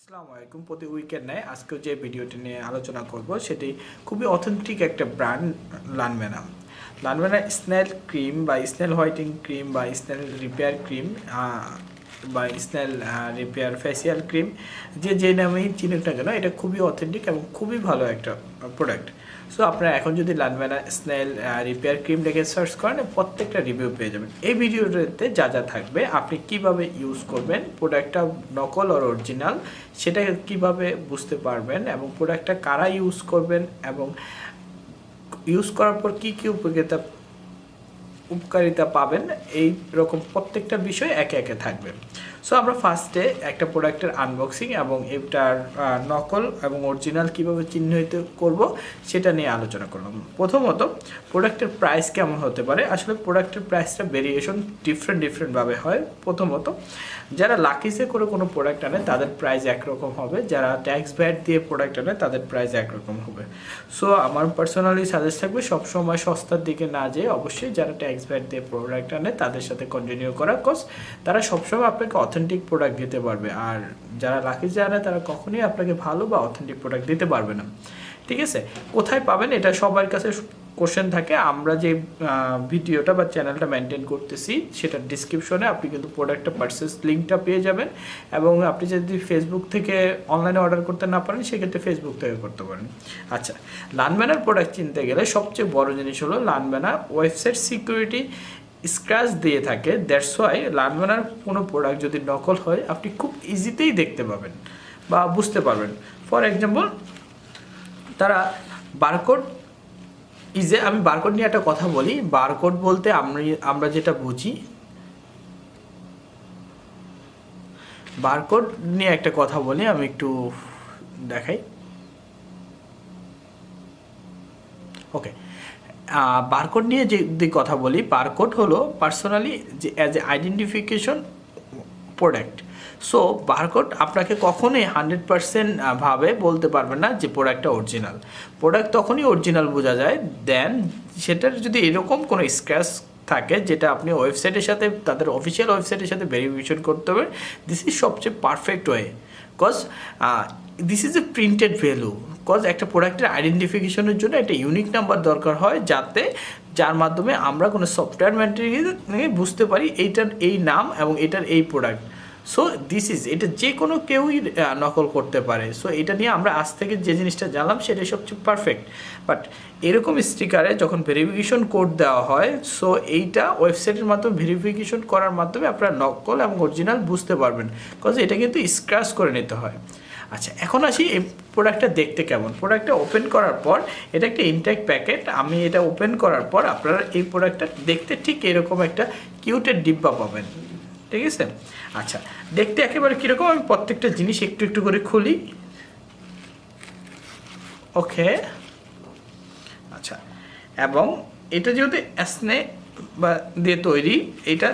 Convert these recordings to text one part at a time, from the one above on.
আসসালামু আলাইকুম। প্রতি উইকের নেয় আজকেও যে ভিডিওটি নিয়ে আলোচনা করব সেটি খুবই অথেন্টিক একটা ব্র্যান্ড লানমেনা। লানমেনা স্নেল ক্রিম বা স্নেল হোয়াইটিং ক্রিম বা স্নেল রিপেয়ার ক্রিম বা স্নেল রিপেয়ার ফেসিয়াল ক্রিম যে নামেই চিনুক না কেন, এটা খুবই অথেন্টিক এবং খুবই ভালো একটা প্রোডাক্ট। সো আপনারা এখন যদি লানমেনা স্নেল রিপেয়ার ক্রিম লিখে সার্চ করেন, প্রত্যেকটা রিভিউ পেয়ে যাবেন। এই ভিডিওটাতে যা যা থাকবে, আপনি কিভাবে ইউজ করবেন, প্রোডাক্টটা নকল আর অরিজিনাল সেটা কিভাবে বুঝতে পারবেন, এবং প্রোডাক্টটা কারা ইউজ করবেন এবং ইউজ করার পর কী কী উপকারিতা পাবেন, এই রকম প্রত্যেকটা বিষয় একে একে থাকবে। সো আমরা ফার্স্টে একটা প্রোডাক্টের আনবক্সিং এবং এটার নকল এবং অরিজিনাল কীভাবে চিহ্নিত করব সেটা নিয়ে আলোচনা করলাম। প্রথমত, প্রোডাক্টের প্রাইস কেমন হতে পারে। আসলে প্রোডাক্টের প্রাইসটা ভেরিয়েশন ডিফারেন্ট হয়। প্রথমত, যারা লাকিসে করে কোনো প্রোডাক্ট আনে তাদের প্রাইস একরকম হবে, যারা ট্যাক্স ভ্যাট দিয়ে প্রোডাক্ট আনে তাদের প্রাইস একরকম হবে। সো আমার পার্সোনালি সাজেস্ট থাকবে সবসময় সস্তার দিকে না যেয়ে অবশ্যই যারা ট্যাক্স ভ্যাট দিয়ে প্রোডাক্ট আনে তাদের সাথে কন্টিনিউ করা, কজ তারা সবসময় আপনাকে অথেন্টিক প্রোডাক্ট দিতে পারবে। আর যারা লাকিসে আনে তারা কখনোই আপনাকে ভালো বা অথেন্টিক প্রোডাক্ট দিতে পারবে না। ঠিক আছে, কোথায় পাবেন এটা সবার কাছে কোশ্চেন থাকে। আমরা যে ভিডিওটা বা চ্যানেলটা মেনটেন করতেছি সেটার ডিসক্রিপশনে আপনি কিন্তু প্রোডাক্টটা পারচেস লিঙ্কটা পেয়ে যাবেন, এবং আপনি যদি ফেসবুক থেকে অনলাইনে অর্ডার করতে না পারেন সেক্ষেত্রে ফেসবুক থেকে করতে পারেন। আচ্ছা, লানমেনার প্রোডাক্ট চিনতে গেলে সবচেয়ে বড় জিনিস হলো লানমেনা ওয়েবসাইট সিকিউরিটি স্ক্র্যাচ দিয়ে থাকে। দ্যাটস ওয়াই লানমেনার কোনো প্রোডাক্ট যদি নকল হয় আপনি খুব ইজিতেই দেখতে পাবেন বা বুঝতে পারবেন। ফর এক্সাম্পল, তারা বারকোড আমি বারকোড নিয়ে একটা কথা বলি। বারকোড বলতে আমরা যেটা বুঝি, বারকোড নিয়ে একটা কথা বলি, আমি একটু দেখাই। ওকে, বারকোড নিয়ে যদি কথা বলি, বারকোড হলো পার্সোনালি যে as a identification product. So barcode আপনাকে কখনোই 100% ভাবে বলতে পারবে না যে প্রোডাক্টটা অরিজিনাল। প্রোডাক্ট তখনই অরিজিনাল বোঝা যায় দেন সেটার যদি এরকম কোনো স্ক্র্যাচ থাকে যেটা আপনি ওয়েবসাইটের সাথে, তাদের অফিসিয়াল ওয়েবসাইটের সাথে ভেরিফিকেশন করতে হবে। দিস ইজ সবচেয়ে perfect way, cause this is a printed value. Cause একটা প্রোডাক্টের আইডেন্টিফিকেশনের জন্য একটা ইউনিক নাম্বার দরকার হয়, যার মাধ্যমে আমরা কোনো সফটওয়্যার ম্যাটেরিয়াল বুঝতে পারি এইটার এই নাম এবং এটার এই প্রোডাক্ট। সো এটা যে কোনো কেউই নকল করতে পারে। সো এটা নিয়ে আমরা আজ থেকে যে জিনিসটা জানলাম সেটাই সবচেয়ে পারফেক্ট। বাট এরকম স্টিকারে যখন ভেরিফিকেশন কোড দেওয়া হয়, সো এইটা ওয়েবসাইটের মাধ্যমে ভেরিফিকেশন করার মাধ্যমে আপনারা নকল এবং অরিজিনাল বুঝতে পারবেন, কজ এটা কিন্তু স্ক্র্যাচ করে নিতে হয়। আচ্ছা, এখন আসি এই প্রোডাক্টটা দেখতে কেমন। প্রোডাক্টটা ওপেন করার পর, এটা একটা ইনটেক প্যাকেট। আমি এটা ওপেন করার পর আপনারা এই প্রোডাক্টটা দেখতে ঠিক এরকম একটা কিউটের ডিব্বা পাবেন। ঠিক আছে, আচ্ছা দেখতে একেবারে কীরকম, আমি প্রত্যেকটা জিনিস একটু একটু করে খুলি। ওকে, আচ্ছা, এবং এটা যেহেতু স্নে বা দিয়ে তৈরি, এটা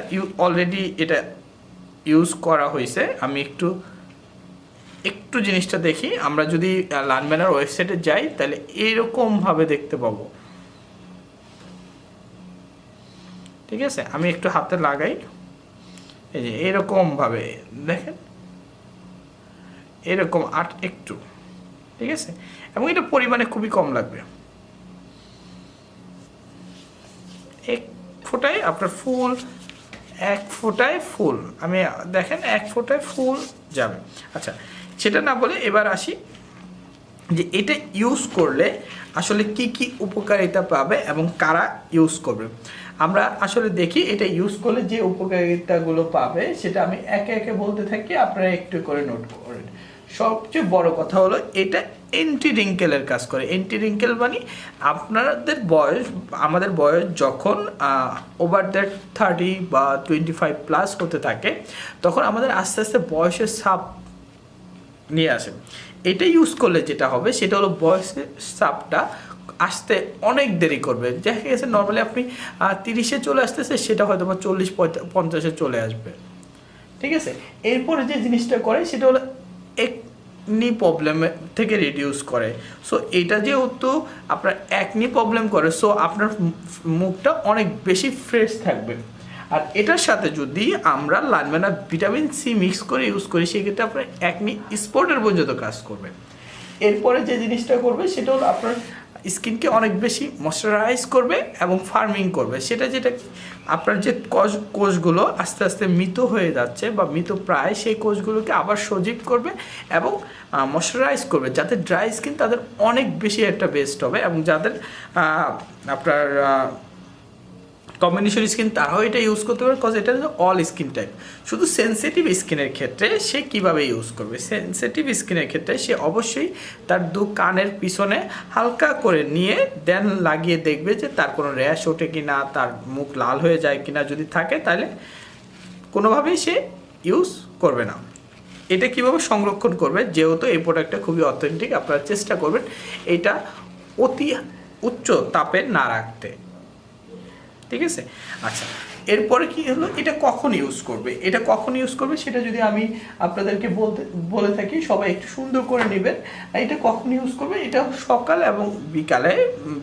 অলরেডি এটা ইউজ করা হয়েছে। আমি একটু জিনিসটা দেখি। আমরা যদি লানমেনার ওয়েবসাইটে যাই তাহলে এইরকমভাবে দেখতে পাবো। ঠিক আছে, আমি একটু হাতে লাগাই, এই যে এরকমভাবে দেখেন, এরকম একটু। ঠিক আছে, এবং এটা পরিমাণে খুবই কম লাগবে। এক ফোঁটায় আপনার ফুল, এক ফোঁটায় ফুল, আমি দেখেন এক ফোঁটায় ফুল যাবে। আচ্ছা, সেটা না বলে এবার আসি যে এটা ইউজ করলে আসলে কি কি উপকারিতা পাবে এবং কারা ইউজ করবে। আমরা আসলে দেখি এটা ইউজ করলে যে উপকারিতাগুলো পাবে সেটা আমি একে একে বলতে থাকি, আপনারা একটু করে নোট করেন। সবচেয়ে বড় কথা হলো এটা অ্যান্টি রিঙ্কেলের কাজ করে। অ্যান্টি রিঙ্কেল মানে আপনাদের বয়স, আমাদের বয়স যখন ওভার দ্যাট 30 বা 25+ হতে থাকে, তখন আমাদের আস্তে আস্তে বয়সের ছাপ নিয়ে আসে। এটা ইউজ করলে যেটা হবে সেটা হলো বয়সের ছাপটা আসতে অনেক দেরি করবে। দেখা গেছে নর্মালি আপনি 30-এ চলে আসতেছে, সেটা হয়তো বা 40-50-এ চলে আসবে। ঠিক আছে, এরপরে যে জিনিসটা করে সেটা হলো একনি প্রবলেম থেকে রিডিউস করে। সো এটা যেহেতু আপনার একনি প্রবলেম করে, সো আপনার মুখটা অনেক বেশি ফ্রেশ থাকবে। আর এটার সাথে যদি আমরা লানবেনা ভিটামিন সি মিক্স করে ইউজ করি সেক্ষেত্রে আপনার একনি স্পটের পর্যন্ত কাজ করবে। এরপরে যে জিনিসটা করবে সেটা হলো আপনার স্কিনকে অনেক বেশি ময়শ্চারাইজ করবে এবং ফার্মিং করবে। সেটা যেটা আপনার যে কোষগুলো আস্তে আস্তে মৃত হয়ে যাচ্ছে বা মৃত প্রায়, সেই কোষগুলোকে আবার সজীব করবে এবং ময়শ্চারাইজ করবে, যাতে ড্রাই স্কিন তাদের অনেক বেশি একটা বেস্ট হবে। এবং যাদের আপনার কম্বিনেশন স্কিন তারাও এটা ইউজ করতে পারে, কজ এটা অল স্কিন টাইপ। শুধু সেনসিটিভ স্কিনের ক্ষেত্রে সে কিভাবে ইউজ করবে, সেনসিটিভ স্কিনের ক্ষেত্রে সে অবশ্যই তার কানের পিছনে হালকা করে নিয়ে দেন লাগিয়ে দেখবে যে তার কোনো র্যাশ ওঠে কি না, তার মুখ লাল হয়ে যায় কি না, যদি থাকে তাহলে কোনোভাবেই সে ইউজ করবে না। এটা কিভাবে সংরক্ষণ করবে, যেহেতু এই প্রোডাক্টটা খুবই অথেন্টিক, আপনারা চেষ্টা করবেন এটা অতি উচ্চ তাপে না রাখতে, ঠিক আছে। আচ্ছা, এরপরে কি হলো, এটা কখন ইউজ করবে, এটা কখন ইউজ করবে সেটা যদি আমি আপনাদেরকে বলে থাকি, সবাই একটু সুন্দর করে নেবেন। এটা কখন ইউজ করবে, এটা সকাল এবং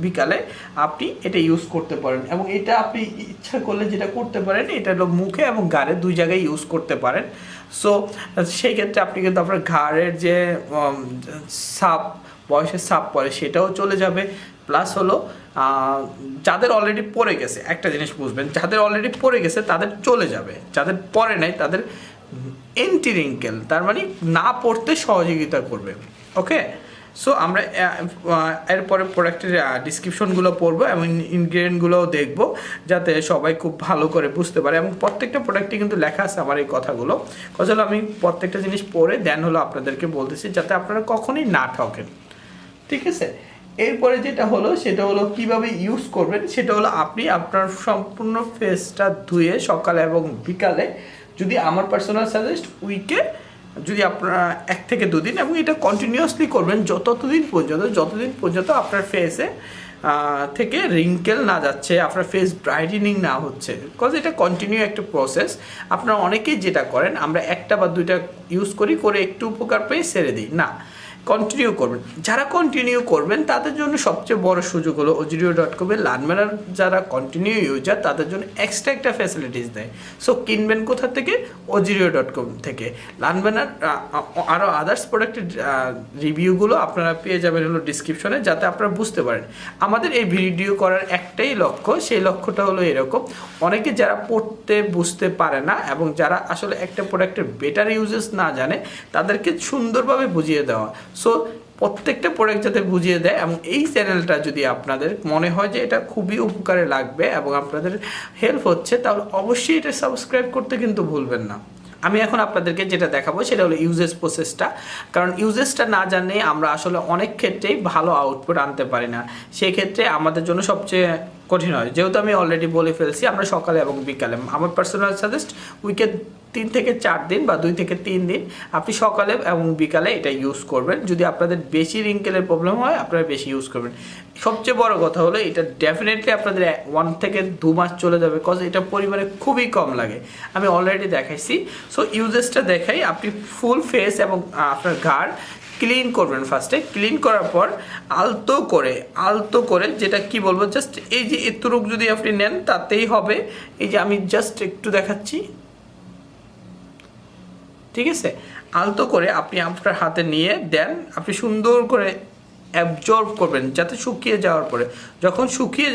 বিকালে আপনি এটা ইউজ করতে পারেন। এবং এটা আপনি ইচ্ছা করলে যেটা করতে পারেন, এটা হলো মুখে এবং গাড়ে দুই জায়গায় ইউজ করতে পারেন। সো সেই ক্ষেত্রে আপনি কিন্তু আপনার ঘাড়ের যে সাপ, বয়সের সাপ পড়ে সেটাও চলে যাবে। প্লাস হলো যাদের অলরেডি পড়ে গেছে, একটা জিনিস বুঝবেন, যাদের অলরেডি পড়ে গেছে তাদের চলে যাবে, যাদের পড়ে নাই তাদের এন্টি রিঙ্কেল, তার মানে না পড়তে সহযোগিতা করবে। ওকে, সো আমরা এরপরে প্রোডাক্টের ডিসক্রিপশনগুলো পড়বো এবং ইনগ্রিডিয়েন্টগুলোও দেখবো, যাতে সবাই খুব ভালো করে বুঝতে পারে। এবং প্রত্যেকটা প্রোডাক্টে কিন্তু লেখা আছে আমার এই কথাগুলো, কথা হলো আমি প্রত্যেকটা জিনিস পড়ে দেন হলো আপনাদেরকে বলতেছি, যাতে আপনারা কখনোই না ঠকেন, ঠিক আছে। এরপরে যেটা হলো সেটা হলো কিভাবে ইউজ করবেন, সেটা হলো আপনি আপনার সম্পূর্ণ ফেসটা ধুয়ে সকালে এবং বিকালে, যদি আমার পার্সোনাল সাজেস্ট উইকে যদি আপনারা 1 থেকে 2 দিন, এবং এটা কন্টিনিউয়াসলি করবেন যতদিন পর্যন্ত আপনার ফেসে থেকে রিঙ্কেল না যাচ্ছে, আপনার ফেস ব্রাইটেনিং না হচ্ছে। বিকজ এটা কন্টিনিউ একটা প্রসেস। আপনারা অনেকেই যেটা করেন, আমরা 1টা বা 2টা ইউজ করে একটু উপকার পেয়ে ছেড়ে দিই, না, কন্টিনিউ করবেন। যারা কন্টিনিউ করবেন তাদের জন্য সবচেয়ে বড় সুযোগ হলো ojrio.com-এ লানবেনার যারা কন্টিনিউ ইউজার তাদের জন্য এক্সট্রা একটা ফ্যাসিলিটিস দেয়। সো কিনবেন কোথা থেকে, ojrio.com থেকে। লানবেনার আরও আদার্স প্রোডাক্টের রিভিউগুলো আপনারা পেয়ে যাবেন হলো ডিসক্রিপশনে, যাতে আপনারা বুঝতে পারেন। আমাদের এই ভিডিও করার একটাই লক্ষ্য, সেই লক্ষ্যটা হলো এরকম, অনেকে যারা পড়তে বুঝতে পারে না এবং যারা আসলে একটা প্রোডাক্টের বেটার ইউজেস না জানে, তাদেরকে সুন্দরভাবে বুঝিয়ে দেওয়া। সো প্রত্যেকটা প্রোডাক্ট যাতে বুঝিয়ে দেয়, এবং এই চ্যানেলটা যদি আপনাদের মনে হয় যে এটা খুবই উপকারে লাগবে এবং আপনাদের হেল্প হচ্ছে, তাহলে অবশ্যই এটা সাবস্ক্রাইব করতে কিন্তু ভুলবেন না। আমি এখন আপনাদেরকে যেটা দেখাবো সেটা হলো ইউজেস প্রসেসটা, কারণ ইউজেসটা না জানলে আমরা আসলে অনেক ক্ষেত্রেই ভালো আউটপুট আনতে পারি না। সেই ক্ষেত্রে আমাদের জন্য সবচেয়ে কঠিন হয়, যেহেতু আমি অলরেডি বলে ফেলছি, আমরা সকালে এবং বিকালে, আমার পার্সোনাল সাজেস্ট উইকে 3 থেকে 4 দিন বা 2 থেকে 3 দিন আপনি সকালে এবং বিকালে এটা ইউজ করবেন। যদি আপনাদের বেশি রিঙ্কেলের প্রবলেম হয়, আপনারা বেশি ইউজ করবেন। সবচেয়ে বড় কথা হলো এটা ডেফিনেটলি আপনাদের 1 থেকে 2 মাস চলে যাবে, কজ এটা পরিমাণে খুবই কম লাগে, আমি অলরেডি দেখাইছি। সো ইউজেসটা দেখাই, আপনি ফুল ফেস এবং আপনার ঘাড় ক্লিন করবেন। ফার্স্টে ক্লিন করার পর আলতো করে যেটা কি বলবো, জাস্ট এই যে এতটুকু যদি আপনি নেন তাতেই হবে। এই যে আমি জাস্ট একটু দেখাচ্ছি, ঠিক আছে। আলতো করে আপনি আপনার হাতে নিয়ে দেন, আপনি সুন্দর করে অ্যাবজর্ব করবেন, যাতে শুকিয়ে যাওয়ার পরে যখন শুকিয়ে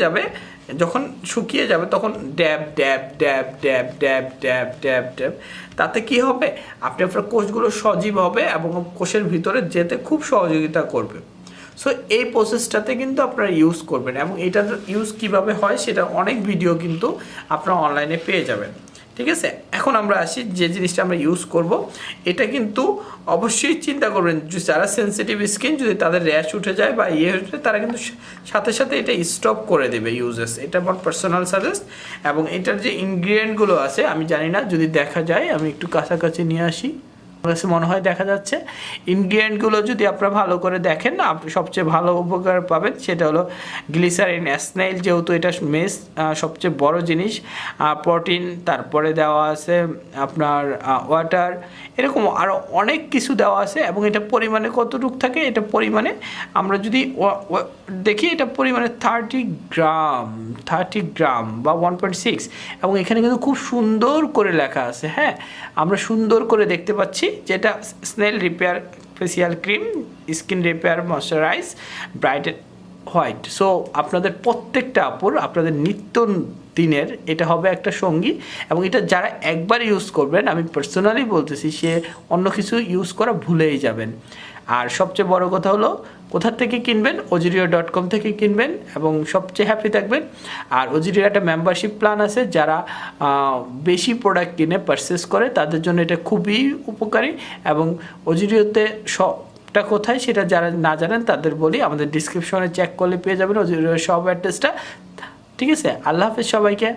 যাবে তখন ড্যাব ড্যাব ড্যাব ড্যাব ড্যাব ড্যাব ড্যাব ড্যাব, তাতে কি হবে, আপনি আপনার কোষগুলো সজীব হবে এবং কোষের ভিতরে যেতে খুব সহযোগিতা করবে। সো এই প্রসেসটাতে কিন্তু আপনারা ইউজ করবেন, এবং এটার ইউজ কিভাবে হয় সেটা অনেক ভিডিও কিন্তু আপনারা অনলাইনে পেয়ে যাবেন, ঠিক আছে। এখন আমরা আসি যে জিনিসটা আমরা ইউজ করব, এটা কিন্তু অবশ্যই চিন্তা করবেন যারা সেনসিটিভ স্কিন, যদি তাদের র্যাশ উঠে যায় বা উঠে, তারা কিন্তু সাথে সাথে এটা স্টপ করে দেবে ইউজেস। এটা আমার পার্সোনাল সাজেস্ট। এবং এটার যে ইনগ্রিডিয়েন্টগুলো আছে আমি জানি না, যদি দেখা যায় আমি একটু কাছাকাছি নিয়ে আসি, আমার কাছে মনে হয় দেখা যাচ্ছে। ইনগ্রিডিয়েন্টগুলো যদি আপনারা ভালো করে দেখেন, আপনি সবচেয়ে ভালো উপকার পাবেন। সেটা হলো গ্লিসারিন, স্নেইল, যেহেতু এটা মেস সবচেয়ে বড় জিনিস, প্রোটিন, তারপরে দেওয়া আছে আপনার ওয়াটার, এরকম আরও অনেক কিছু দেওয়া আছে। এবং এটা পরিমাণে কতটুকু থাকে, এটা পরিমাণে আমরা যদি দেখি, এটা পরিমাণে 30 গ্রাম, 30 গ্রাম বা 1.6, এবং এখানে কিন্তু খুব সুন্দর করে লেখা আছে। হ্যাঁ, আমরা সুন্দর করে দেখতে পাচ্ছি যেটা snail repair facial cream, skin repair moisturise, brighten white. So আপনাদের প্রত্যেকটা আপুর আপনাদের নিত্য দিনের এটা হবে একটা সঙ্গী, এবং এটা যারা একবার ইউজ করবেন, আমি পার্সোনালি বলতেছি, সে অন্য কিছু ইউজ করা ভুলেই যাবেন। আর সবচেয়ে বড় কথা হলো কোথা থেকে কিনবেন, ojirio.com থেকে কিনবেন এবং সবচেয়ে হ্যাপি থাকবেন। আর ওজিরিওর একটা মেম্বারশিপ প্ল্যান আছে, যারা বেশি প্রোডাক্ট কিনে পারচেস করে তাদের জন্য এটা খুবই উপকারী। এবং ওজিরিওতে সবটা কোথায় সেটা যারা না জানেন তাদের বলি, আমাদের ডিসক্রিপশনে চেক করলে পেয়ে যাবেন ওজিরিওর সব অ্যাড্রেসটা। ঠিক আছে, আল্লাহ হাফেজ সবাইকে।